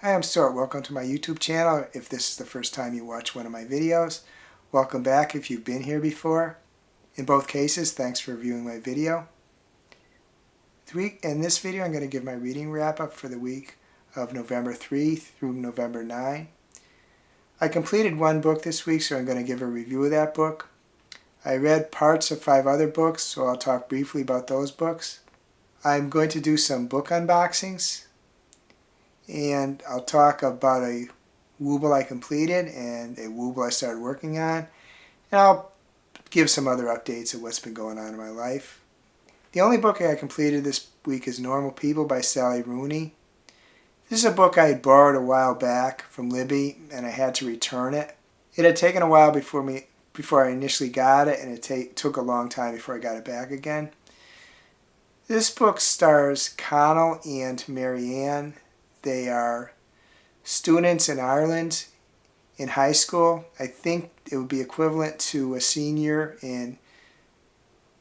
Hi, I'm Stuart. Welcome to my YouTube channel. If this is the first time you watch one of my videos, welcome back if you've been here before. In both cases, thanks for viewing my video. In this video, I'm going to give my reading wrap-up for the week of November 3 through November 9. I completed one book this week, so I'm going to give a review of that book. I read parts of 5 other books, so I'll talk briefly about those books. I'm going to do some book unboxings, and I'll talk about a Wobble I completed and a Wobble I started working on, and I'll give some other updates of what's been going on in my life. The only book I completed this week is Normal People by Rooney. This is a book I had borrowed a while back from Libby, and I had to return it. It had taken a while before I initially got it, and it took a long time before I got it back again. This book stars Connell and Marianne. They are students in Ireland in high school. I think it would be equivalent to a senior in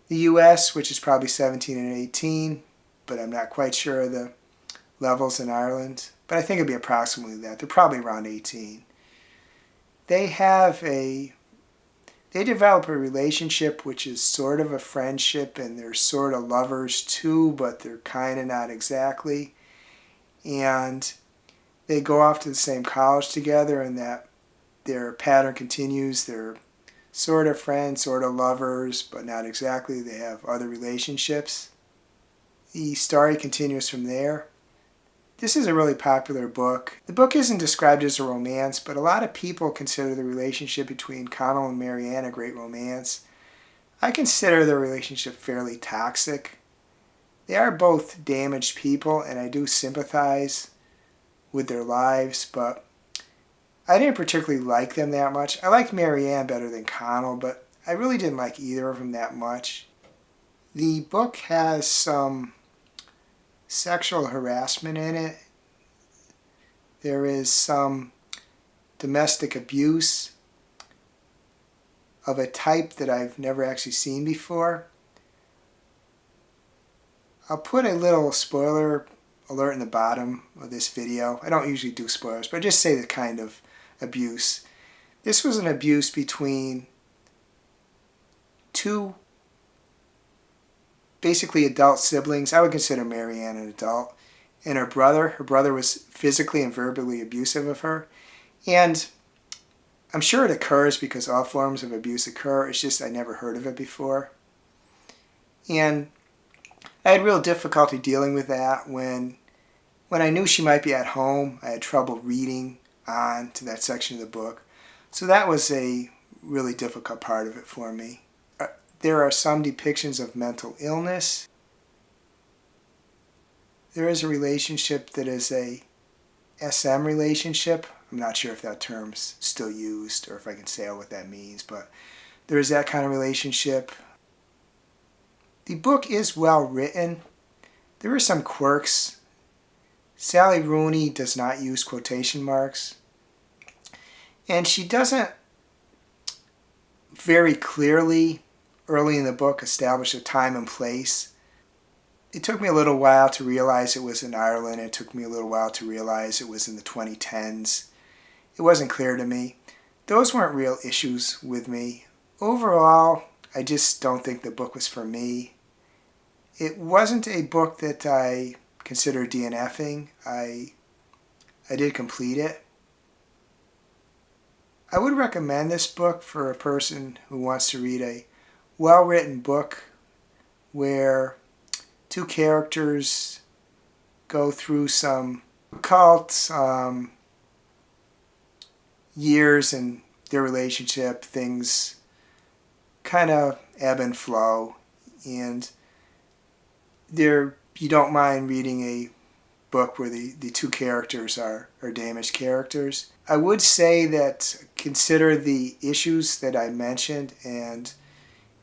the US, which is probably 17 and 18, but I'm not quite sure of the levels in Ireland. But I think it'd be approximately that. They're probably around 18. They develop a relationship which is sort of a friendship, and they're sort of lovers too, but they're kind of not exactly. And they go off to the same college together, and that their pattern continues. They're sort of friends, sort of lovers, but not exactly. They have other relationships. The story continues from there. This is a really popular book. The book isn't described as a romance, but a lot of people consider the relationship between Connell and Marianne a great romance. I consider their relationship fairly toxic. They are both damaged people, and I do sympathize with their lives, but I didn't particularly like them that much. I liked Marianne better than Connell, but I really didn't like either of them that much. The book has some sexual harassment in it. There is some domestic abuse of a type that I've never actually seen before. I'll put a little spoiler alert in the bottom of this video. I don't usually do spoilers, but I just say the kind of abuse. This was an abuse between two basically adult siblings. I would consider Marianne an adult. And her brother. Her brother was physically and verbally abusive of her. And I'm sure it occurs because all forms of abuse occur. It's just I never heard of it before. And I had real difficulty dealing with that when I knew she might be at home. I had trouble reading on to that section of the book. So that was a really difficult part of it for me. There are some depictions of mental illness. There is a relationship that is a SM relationship. I'm not sure if that term's still used or if I can say what that means, but there is that kind of relationship. The book is well written. There are some quirks. Rooney does not use quotation marks. And she doesn't very clearly, early in the book, establish a time and place. It took me a little while to realize it was in Ireland. It took me a little while to realize it was in the 2010s. It wasn't clear to me. Those weren't real issues with me. Overall, I just don't think the book was for me. It wasn't a book that I consider DNFing. I did complete it. I would recommend this book for a person who wants to read a well-written book where two characters go through some difficult years in their relationship. Things kind of ebb and flow, and you don't mind reading a book where the two characters are damaged characters. I would say that consider the issues that I mentioned, and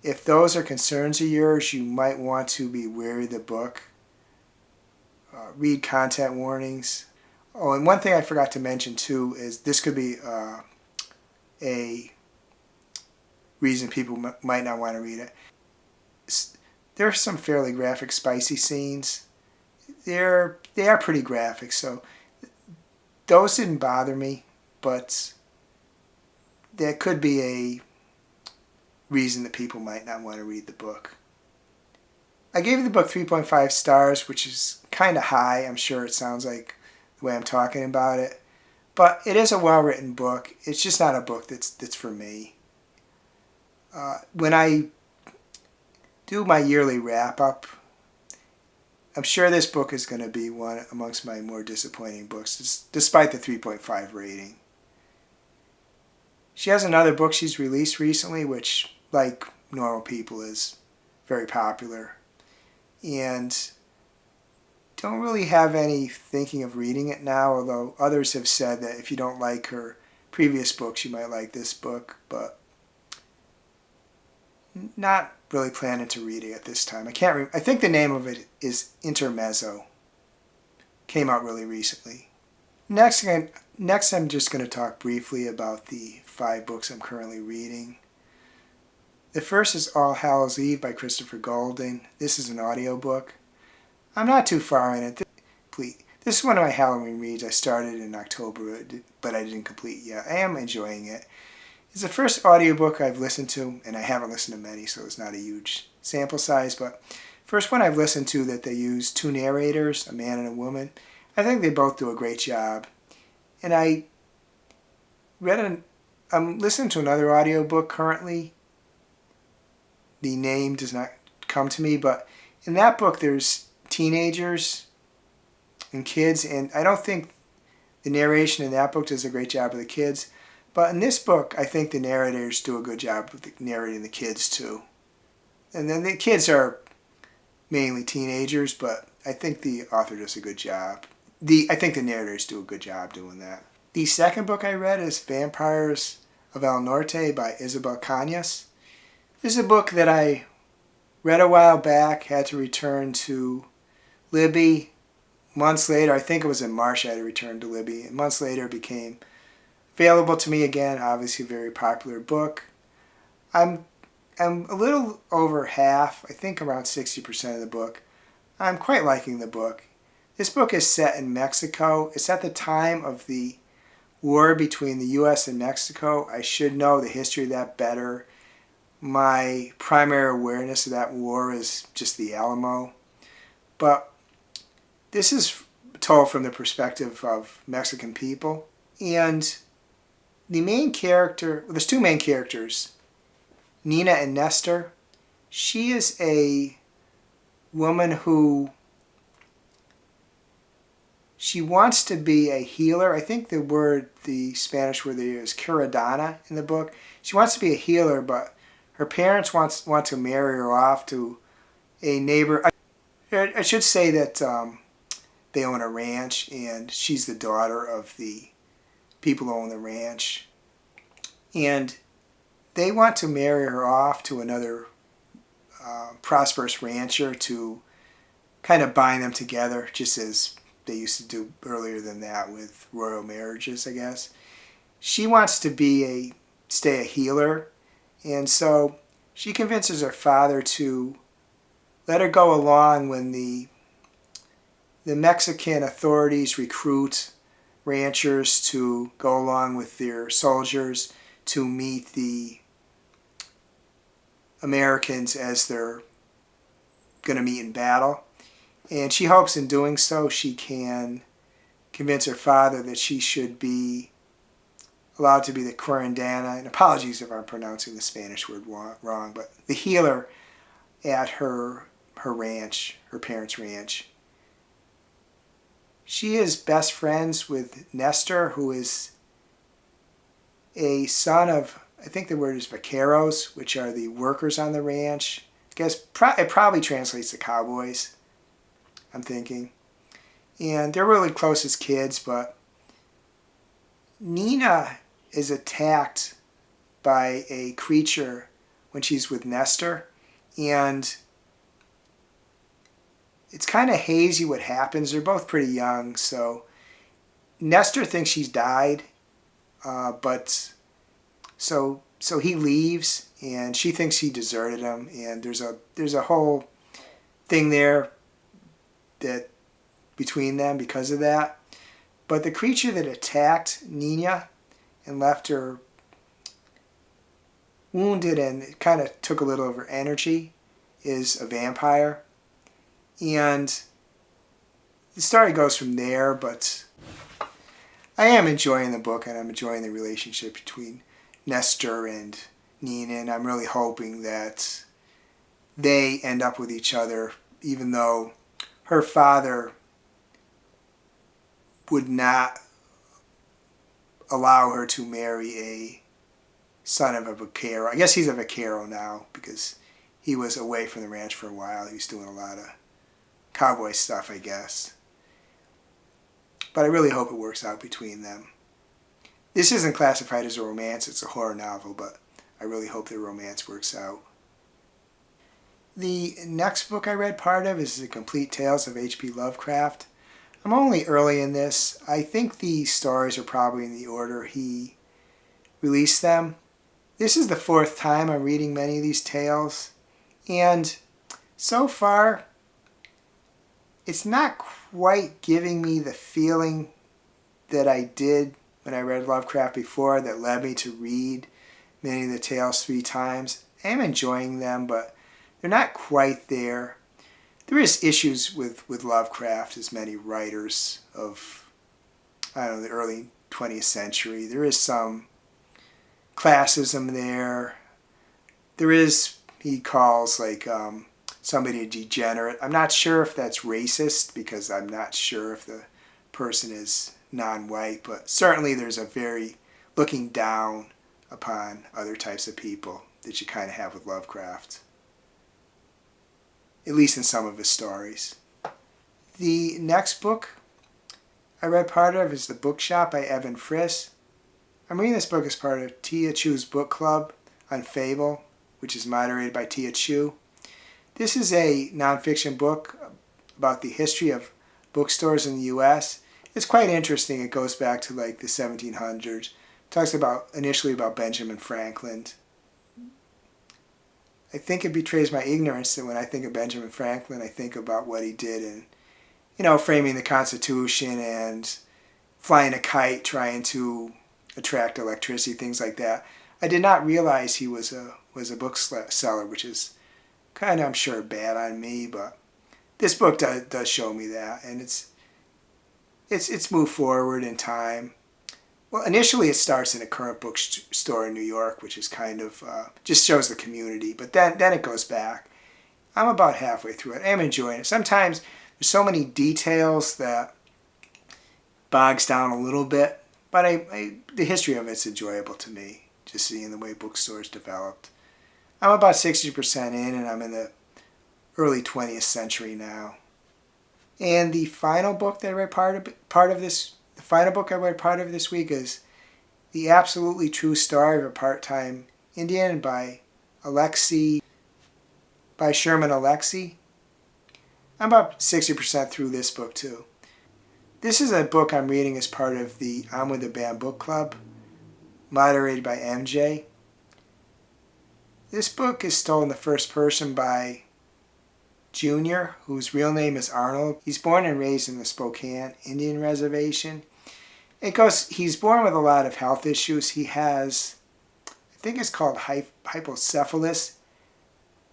if those are concerns of yours, you might want to be wary of the book. Read content warnings. Oh, and one thing I forgot to mention too is this could be a reason people might not want to read it. There are some fairly graphic, spicy scenes. They are pretty graphic, so those didn't bother me, but there could be a reason that people might not want to read the book. I gave the book 3.5 stars, which is kind of high. I'm sure it sounds like the way I'm talking about it. But it is a well-written book. It's just not a book that's for me. When I do my yearly wrap-up, I'm sure this book is going to be one amongst my more disappointing books, despite the 3.5 rating. She has another book she's released recently, which, like Normal People, is very popular. And don't really have any thinking of reading it now, although others have said that if you don't like her previous books, you might like this book, but not really planning to read it at this time. I think the name of it is Intermezzo. Came out really recently. Next, I'm just going to talk briefly about the 5 books I'm currently reading. The first is All Hallows Eve by Christopher Golden. This is an audiobook. I'm not too far in it. This is one of my Halloween reads. I started in October, but I didn't complete yet. I am enjoying it. It's the first audiobook I've listened to, and I haven't listened to many, so it's not a huge sample size, but first one I've listened to that they use 2 narrators, a man and a woman. I think they both do a great job. And I'm listening to another audiobook currently. The name does not come to me, but in that book there's teenagers and kids, and I don't think the narration in that book does a great job of the kids. But in this book, I think the narrators do a good job of narrating the kids too. And then the kids are mainly teenagers, but I think the author does a good job. I think the narrators do a good job doing that. The second book I read is Vampires of El Norte by Isable Canas. This is a book that I read a while back, had to return to Libby. Months later, I think it was in March I had to return to Libby, and months later it became available to me again. Obviously a very popular book. I'm a little over half, I think around 60% of the book. I'm quite liking the book. This book is set in Mexico. It's at the time of the war between the U.S. and Mexico. I should know the history of that better. My primary awareness of that war is just the Alamo. But this is told from the perspective of Mexican people. And the main character, there's 2 main characters, Nina and Nestor. She is a woman who, she wants to be a healer. I think the Spanish word there is curadana in the book. She wants to be a healer, but her parents want to marry her off to a neighbor. I should say that they own a ranch, and she's the daughter of the people who own the ranch. And they want to marry her off to another prosperous rancher to kind of bind them together, just as they used to do earlier than that with royal marriages, I guess. She wants to stay a healer, and so she convinces her father to let her go along when the Mexican authorities recruit ranchers to go along with their soldiers to meet the Americans as they're going to meet in battle. And she hopes in doing so she can convince her father that she should be allowed to be the curandana, and apologies if I'm pronouncing the Spanish word wrong, but the healer at her ranch, her parents' ranch. She is best friends with Nestor, who is a son of, I think the word is vaqueros, which are the workers on the ranch. I guess it probably translates to cowboys, I'm thinking. And they're really close as kids, but Nina is attacked by a creature when she's with Nestor, and it's kind of hazy what happens. They're both pretty young, so Nestor thinks she's died, but so he leaves, and she thinks he deserted him, and there's a whole thing there that between them because of that. But the creature that attacked Nina and left her wounded and kind of took a little of her energy is a vampire. And the story goes from there, but I am enjoying the book, and I'm enjoying the relationship between Nestor and Nina, and I'm really hoping that they end up with each other, even though her father would not allow her to marry a son of a vaquero. I guess he's a vaquero now because he was away from the ranch for a while. He was doing a lot of cowboy stuff, I guess. But I really hope it works out between them. This isn't classified as a romance, it's a horror novel, but I really hope their romance works out. The next book I read part of is The Complete Tales of H.P. Lovecraft. I'm only early in this. I think the stories are probably in the order he released them. This is the fourth time I'm reading many of these tales, and so far it's not quite giving me the feeling that I did when I read Lovecraft before that led me to read many of the tales 3 times. I am enjoying them, but they're not quite there. There is issues with Lovecraft, as many writers of, I don't know, the early 20th century. There is some classism there. There is, he calls like somebody a degenerate. I'm not sure if that's racist, because I'm not sure if the person is non-white, but certainly there's a very looking down upon other types of people that you kind of have with Lovecraft, at least in some of his stories. The next book I read part of is The Bookshop by Evan Friss. I'm reading this book as part of Tia Chu's book club on Fable, which is moderated by Tia Chu. This is a nonfiction book about the history of bookstores in the U.S. It's quite interesting. It goes back to like the 1700s. It talks initially about Benjamin Franklin. I think it betrays my ignorance that when I think of Benjamin Franklin, I think about what he did in, framing the Constitution and flying a kite, trying to attract electricity, things like that. I did not realize he was a bookseller, which is kind of, I'm sure, bad on me, but this book does show me that, and it's moved forward in time. Well, initially it starts in a current bookstore in New York, which is kind of, just shows the community, but then it goes back. I'm about halfway through it. I'm enjoying it. Sometimes there's so many details that bogs down a little bit, but the history of it's enjoyable to me, just seeing the way bookstores developed. I'm about 60% in, and I'm in the early 20th century now. And the final book that I read part of this week is The Absolutely True Story of a Part-Time Indian by Sherman Alexie. I'm about 60% through this book too. This is a book I'm reading as part of the I'm With the Band book club, moderated by MJ. This book is told in the first person by Junior, whose real name is Arnold. He's born and raised in the Spokane Indian Reservation. He's born with a lot of health issues. He has, I think it's called hypocephalus,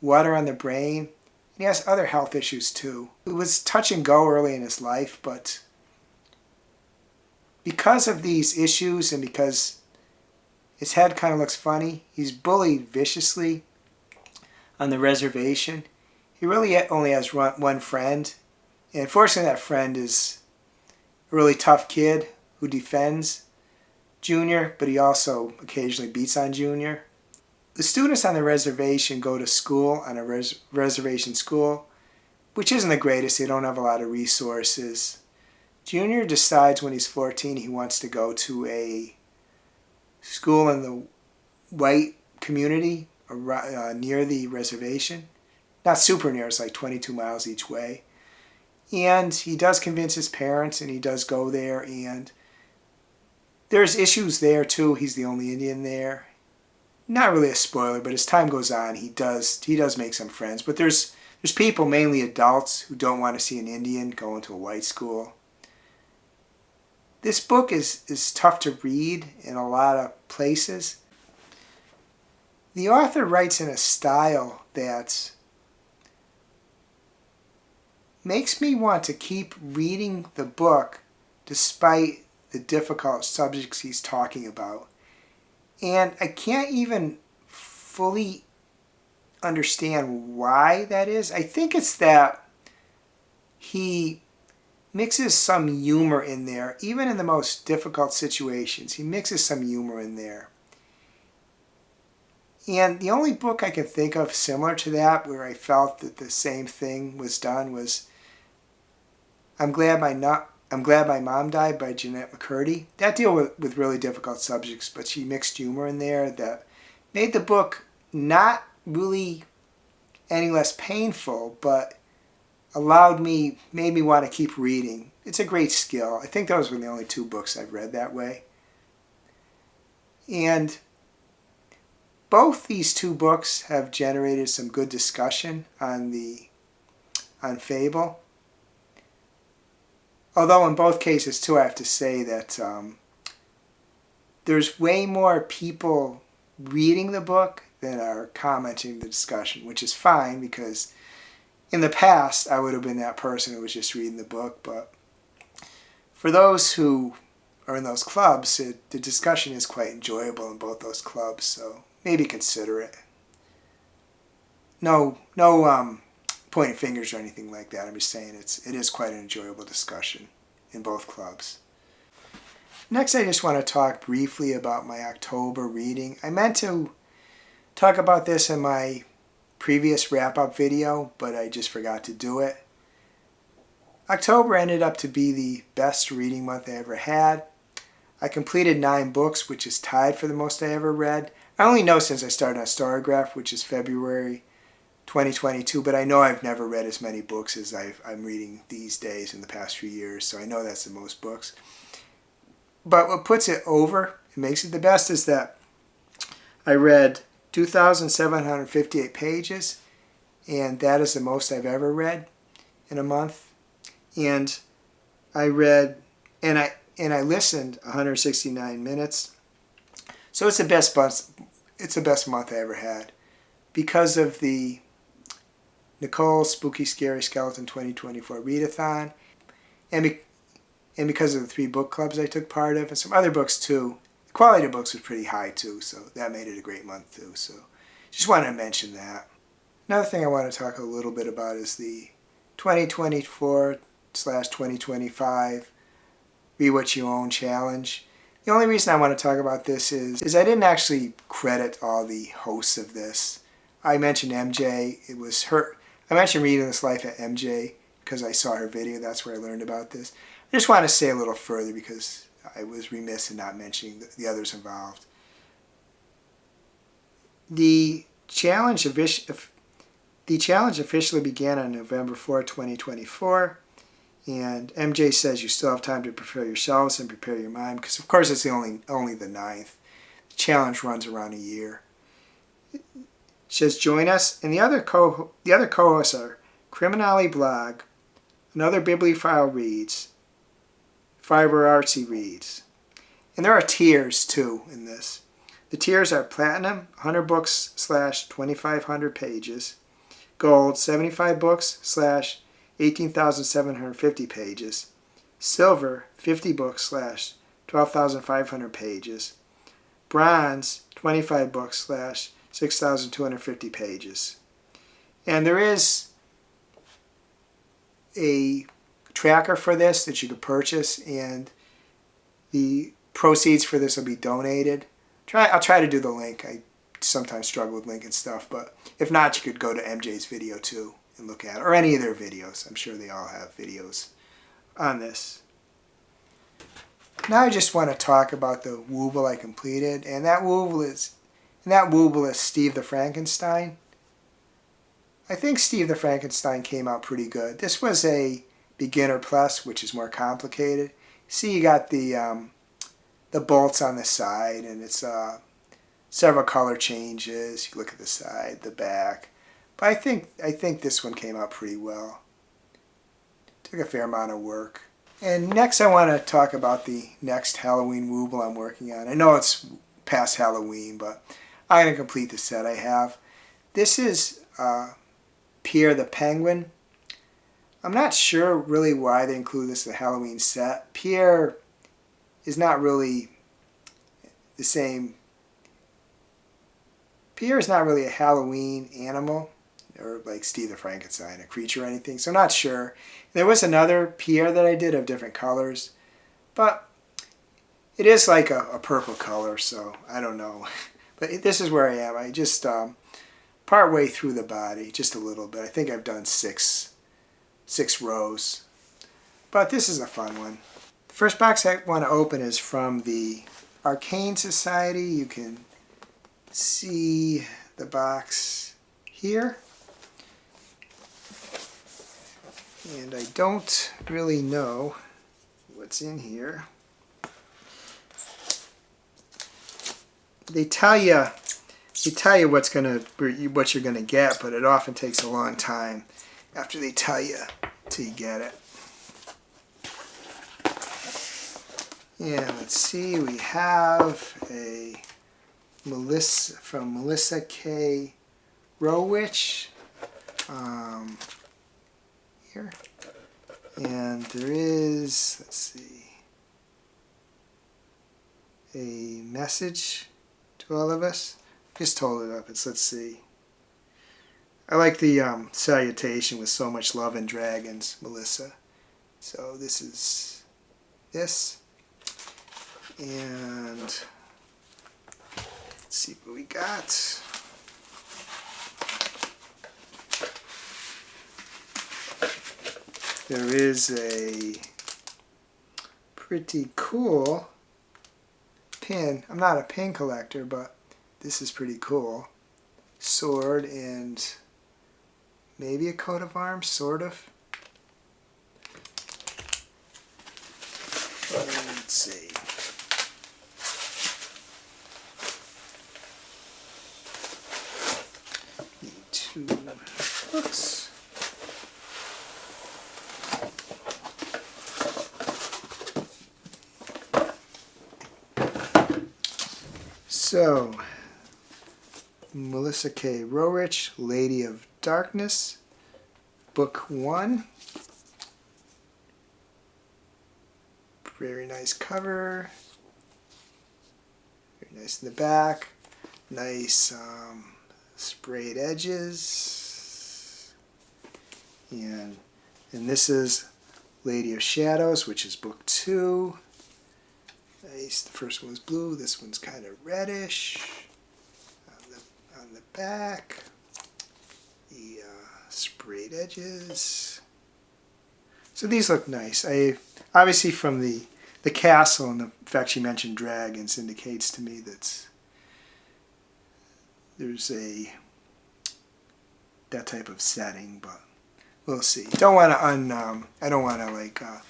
water on the brain. And he has other health issues too. It was touch and go early in his life, but because of these issues and because his head kind of looks funny, he's bullied viciously on the reservation. He really only has one friend, and unfortunately that friend is a really tough kid who defends Junior, but he also occasionally beats on Junior. The students on the reservation go to school, on a reservation school, which isn't the greatest. They don't have a lot of resources. Junior decides when he's 14 he wants to go to a school in the white community near the reservation. Not super near, it's like 22 miles each way. And he does convince his parents, and he does go there, and there's issues there too. He's the only Indian there. Not really a spoiler, but as time goes on, he does make some friends. But there's people, mainly adults, who don't want to see an Indian go into a white school. This book is tough to read in a lot of places. The author writes in a style that makes me want to keep reading the book despite the difficult subjects he's talking about. And I can't even fully understand why that is. I think it's that he mixes some humor in there, even in the most difficult situations. He mixes some humor in there. And the only book I can think of similar to that, where I felt that the same thing was done, was I'm Glad My Mom Died by Jeanette McCurdy. That dealt with really difficult subjects, but she mixed humor in there that made the book not really any less painful, but made me want to keep reading. It's a great skill. I think those were the only two books I've read that way. And both these two books have generated some good discussion on Fable. Although in both cases too, I have to say that there's way more people reading the book than are commenting the discussion, which is fine, because in the past, I would have been that person who was just reading the book, but for those who are in those clubs, the discussion is quite enjoyable in both those clubs, so maybe consider it. No pointing fingers or anything like that. I'm just saying it is quite an enjoyable discussion in both clubs. Next, I just want to talk briefly about my October reading. I meant to talk about this in my previous wrap-up video, but I just forgot to do it. October ended up to be the best reading month I ever had. I completed 9 books, which is tied for the most I ever read. I only know since I started on Storygraph, which is February 2022, but I know I've never read as many books as I'm reading these days in the past few years, so I know that's the most books. But what puts it over, it makes it the best, is that I read 2,758 pages, and that is the most I've ever read in a month. And I read, and I listened 169 minutes. So it's the best month I ever had, because of the Nicole Spooky Scary Skeleton 2024 readathon, and because of the 3 book clubs I took part of, and some other books too. The quality of books was pretty high too, so that made it a great month too. So just wanted to mention that. Another thing I want to talk a little bit about is the 2024/2025 Read What You Own Challenge. The only reason I want to talk about this is I didn't actually credit all the hosts of this. I mentioned MJ. It was her. I mentioned Reading This Life at MJ because I saw her video. That's where I learned about this. I just want to say a little further because I was remiss in not mentioning the others involved. The challenge officially began on November 4, 2024. And MJ says you still have time to prepare yourselves and prepare your mind, because of course it's only the 9th. The challenge runs around a year. It says join us, and the other co-hosts are Criminale Blog, Another Bibliophile Reads, Fiber Artsy Reads. And there are tiers too in this. The tiers are Platinum, 100 books / 2,500 pages, Gold, 75 books / 18,750 pages, Silver, 50 books / 12,500 pages, Bronze, 25 books / 6,250 pages. And there is a tracker for this that you could purchase, and the proceeds for this will be donated. I'll try to do the link. I sometimes struggle with linking stuff, but if not, you could go to MJ's video too and look at it, or any of their videos. I'm sure they all have videos on this. Now I just want to talk about the Wobble I completed, and that Wobble is Steve the Frankenstein. I think Steve the Frankenstein came out pretty good. This was a beginner plus, which is more complicated. See, you got the bolts on the side, and it's several color changes. You look at the side, the back. But I think this one came out pretty well. Took a fair amount of work. And next I want to talk about the next Halloween Wobble I'm working on. I know it's past Halloween, but I'm going to complete the set I have. This is Pierre the Penguin. I'm not sure really why they include this in the Halloween set. Pierre is not really the same. Pierre is not really a Halloween animal, or like Steve the Frankenstein, a creature or anything, so I'm not sure. There was another Pierre that I did of different colors, but it is like a purple color, so I don't know. But this is where I am. I just part way through the body, just a little bit. I think I've done six rows, but this is a fun one. The first box I want to open is from the Arcane Society. You can see the box here. And I don't really know what's in here. They tell you what you're gonna get, but it often takes a long time after they tell you till you get it. And let's see, we have a Melissa K. Roehrich. Here. And there is, let's see, a message to all of us. Just hold it up. Let's see. I like the salutation with so much love and dragons, Melissa. So this is this. And let's see what we got. There is a pretty cool pin. I'm not a pin collector, but this is pretty cool. Sword and maybe a coat of arms, sort of. Let's see. Need 2 books. So, Melissa K. Roehrich, Lady of Darkness, Book 1. Very nice cover. Very nice in the back. Nice sprayed edges. And this is Lady of Shadows, which is Book 2. Nice. The first one's blue. This one's kind of reddish. On the back, the sprayed edges. So these look nice. Obviously from the castle and the fact she mentioned dragons indicates to me that there's that type of setting, but we'll see. I don't want to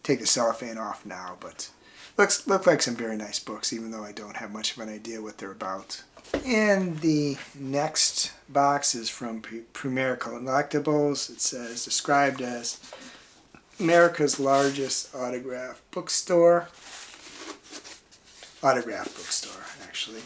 take the cellophane off now, but look like some very nice books, even though I don't have much of an idea what they're about. And the next box is from Premier Collectables. It says, described as America's largest autograph bookstore. Autograph bookstore, actually.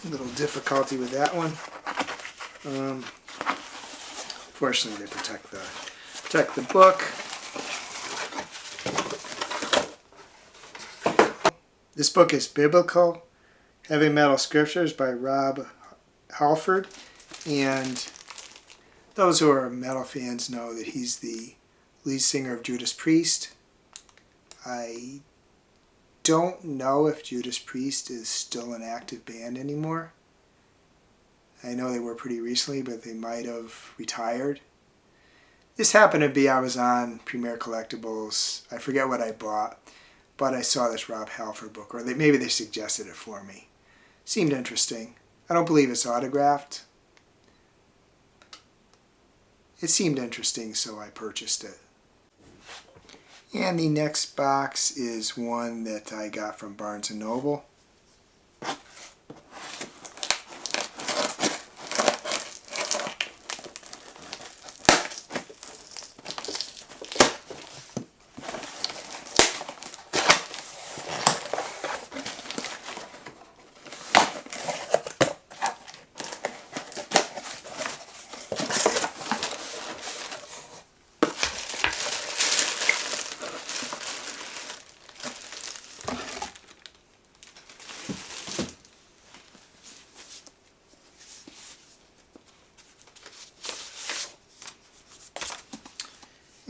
A little difficulty with that one. Fortunately, they protect the book. This book is Biblical Heavy Metal Scriptures by Halford, and those who are metal fans know that he's the lead singer of Judas Priest. I don't know if Judas Priest is still an active band anymore. I know they were pretty recently, but they might have retired. This happened to be, I was on Premier Collectables. I forget what I bought, but I saw this Rob Halford book, or maybe they suggested it for me. Seemed interesting. I don't believe it's autographed. It seemed interesting, so I purchased it. And the next box is one that I got from Barnes & Noble.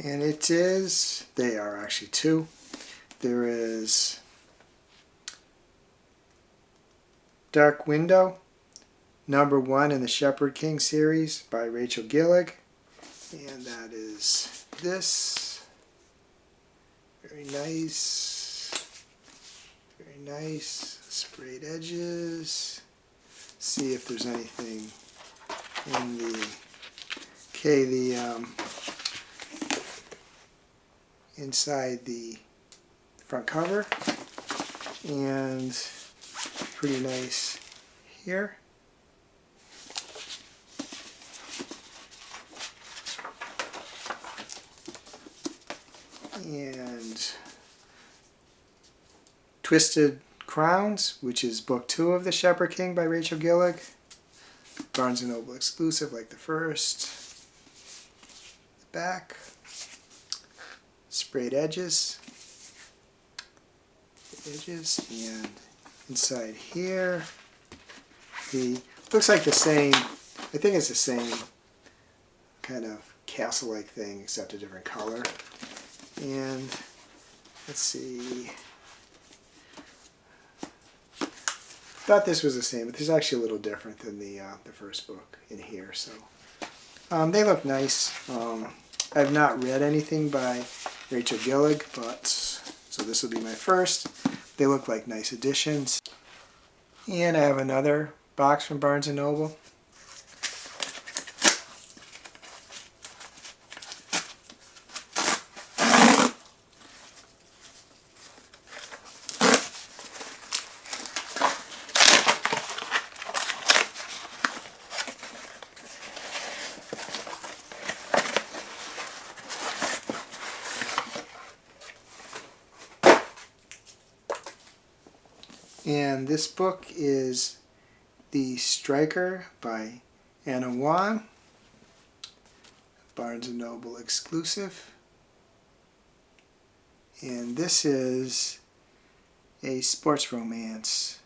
And they are actually two. There is Dark Window, #1 in the Shepard King series by Rachel Gillig. And that is this. Very nice. Very nice. Sprayed edges. See if there's anything in the... Okay, inside the front cover, and pretty nice here. And Twisted Crowns, which is book 2 of The Shepard King by Rachel Gillig. Barnes & Noble exclusive like the first. The back. Sprayed edges, and inside here, looks like the same, I think it's the same kind of castle-like thing except a different color. And let's see, thought this was the same, but this is actually a little different than the first book in here. So they look nice. I've not read anything by Rachel Gillig, so this will be my first. They look like nice additions. And I have another box from Barnes & Noble. And this book is The Striker by Anna Wong, Barnes & Noble exclusive. And this is a sports romance.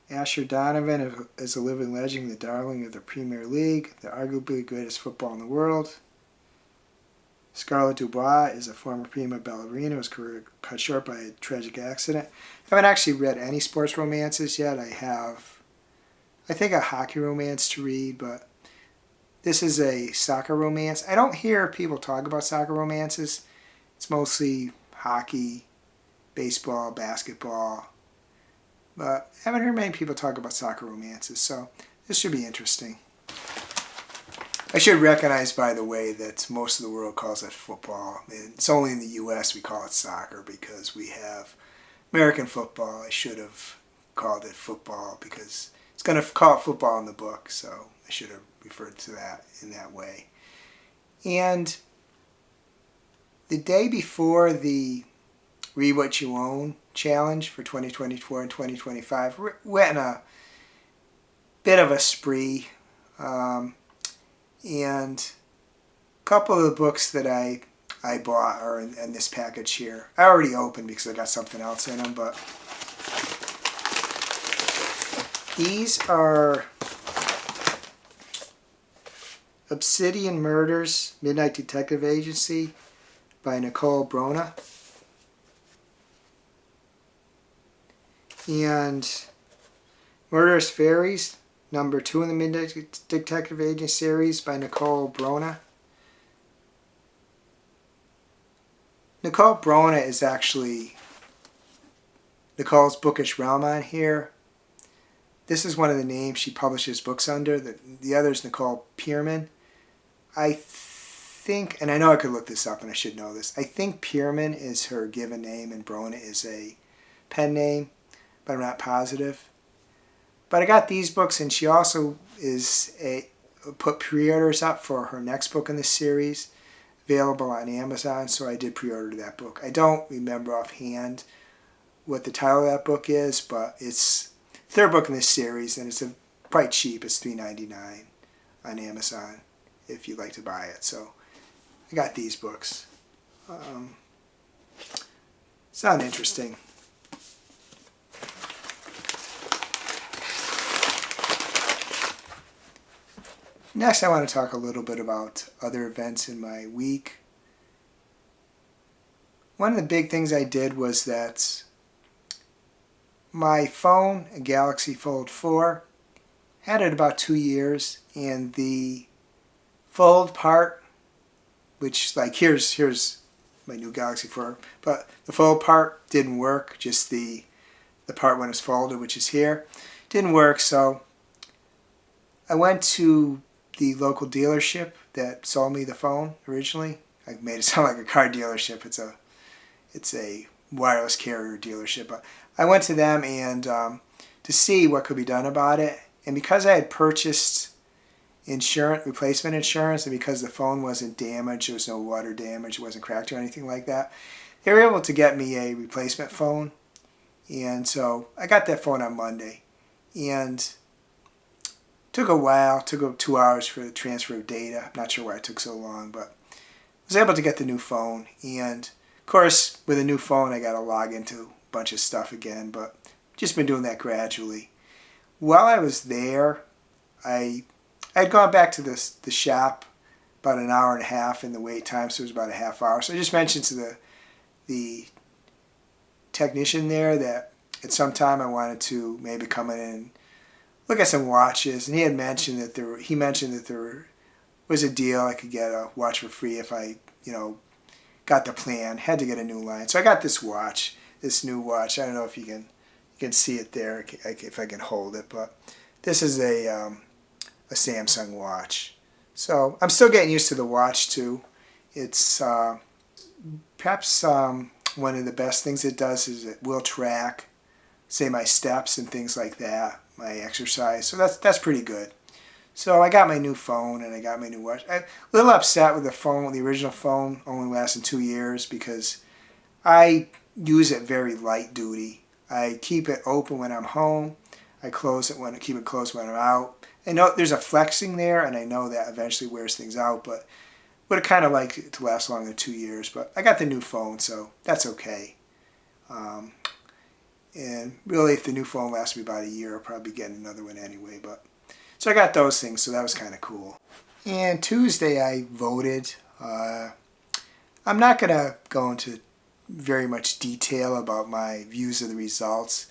Asher Donovan is a living legend, the darling of the Premier League, the arguably greatest football in the world. Scarlett Dubois is a former prima ballerina whose career cut short by a tragic accident. I haven't actually read any sports romances yet. I have, I think, a hockey romance to read, but this is a soccer romance. I don't hear people talk about soccer romances. It's mostly hockey, baseball, basketball, but I haven't heard many people talk about soccer romances, so this should be interesting. I should recognize, by the way, that most of the world calls it football. It's only in the U.S. we call it soccer because we have American football. I should have called it football because it's going to call it football in the book, so I should have referred to that in that way. And the day before the Read What You Own challenge for 2024 and 2025, went on a bit of a spree. And a couple of the books that I bought are in this package here. I already opened because I got something else in them, but these are Obsidian Murders, Midnight Detective Agency by Nicole Brona. And Murderous Fairies, number 2 in the Midnight Detective Agency series by Nicole Brona. Nicole Brona is actually Nicole's Bookish Realm on here. This is one of the names she publishes books under. The other is Nicole Pierman. I think, and I know I could look this up and I should know this, I think Pierman is her given name and Brona is a pen name, but I'm not positive. But I got these books, and she also put pre-orders up for her next book in this series, available on Amazon, so I did pre-order that book. I don't remember offhand what the title of that book is, but it's the third book in this series, and it's quite cheap. It's $3.99 on Amazon if you'd like to buy it. So I got these books. Sound interesting. Next, I want to talk a little bit about other events in my week. One of the big things I did was that my phone, a Galaxy Fold 4, had it about 2 years, and the fold part, which like here's my new Galaxy 4, but the fold part didn't work, just the part when it's folded, which is here, didn't work. So I went to the local dealership that sold me the phone originally. I made it sound like a car dealership. It's a wireless carrier dealership. But I went to them and to see what could be done about it. And because I had purchased replacement insurance, and because the phone wasn't damaged, there was no water damage, it wasn't cracked or anything like that, they were able to get me a replacement phone. And so I got that phone on Monday. And took a while, took 2 hours for the transfer of data. I'm not sure why it took so long, but I was able to get the new phone. And of course, with a new phone, I got to log into a bunch of stuff again, but just been doing that gradually. While I was there, I'd gone back to the shop about an hour and a half in the wait time, so it was about a half hour. So I just mentioned to the technician there that at some time I wanted to maybe come in and look at some watches, and he mentioned that there was a deal. I could get a watch for free if I, got the plan. Had to get a new line, so I got this new watch. I don't know if you can see it there, if I can hold it, but this is a Samsung watch. So I'm still getting used to the watch too. It's perhaps one of the best things it does is it will track, say, my steps and things like that, my exercise. So that's pretty good. So I got my new phone and I got my new watch. I'm a little upset with the phone. The original phone only lasted 2 years because I use it very light duty. I keep it open when I'm home. I keep it closed when I'm out. I know there's a flexing there, and I know that eventually wears things out, but would have kind of liked it to last longer than 2 years. But I got the new phone, so that's okay. And really, if the new phone lasts me about a year, I'll probably get another one anyway. So I got those things, so that was kind of cool. And Tuesday I voted. I'm not going to go into very much detail about my views of the results.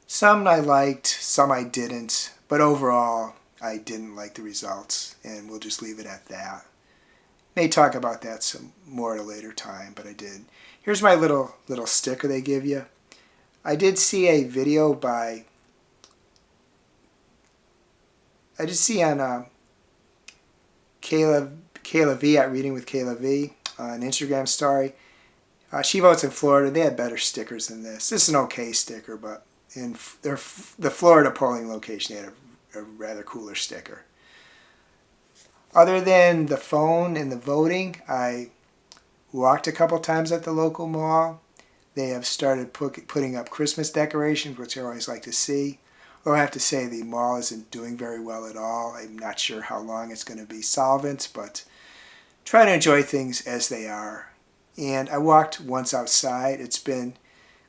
Some I liked, some I didn't, but overall I didn't like the results, and we'll just leave it at that. May talk about that some more at a later time, but I did. Here's my little sticker they give you. I did see a video on Kayla V at Reading with Kayla V on Instagram story. She votes in Florida. They had better stickers than this. This is an okay sticker, but in the Florida polling location, they had a rather cooler sticker. Other than the phone and the voting, I walked a couple times at the local mall. They have started putting up Christmas decorations, which I always like to see. Although I have to say the mall isn't doing very well at all. I'm not sure how long it's going to be solvent, but try to enjoy things as they are. And I walked once outside. It's been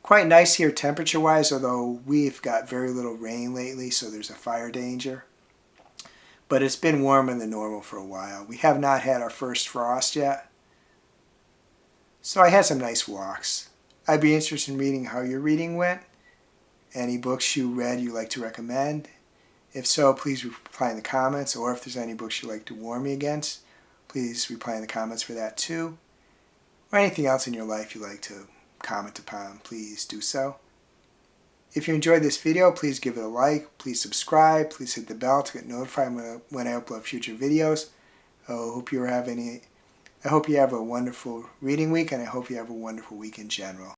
quite nice here temperature-wise, although we've got very little rain lately, so there's a fire danger. but it's been warmer than normal for a while. We have not had our first frost yet. So I had some nice walks. I'd be interested in reading how your reading went. Any books you read you'd like to recommend. If so, please reply in the comments, or if there's any books you'd like to warn me against, please reply in the comments for that too. Or anything else in your life you'd like to comment upon, please do so. If you enjoyed this video, please give it a like, please subscribe, please hit the bell to get notified when I upload future videos. I hope you have a wonderful reading week, and I hope you have a wonderful week in general.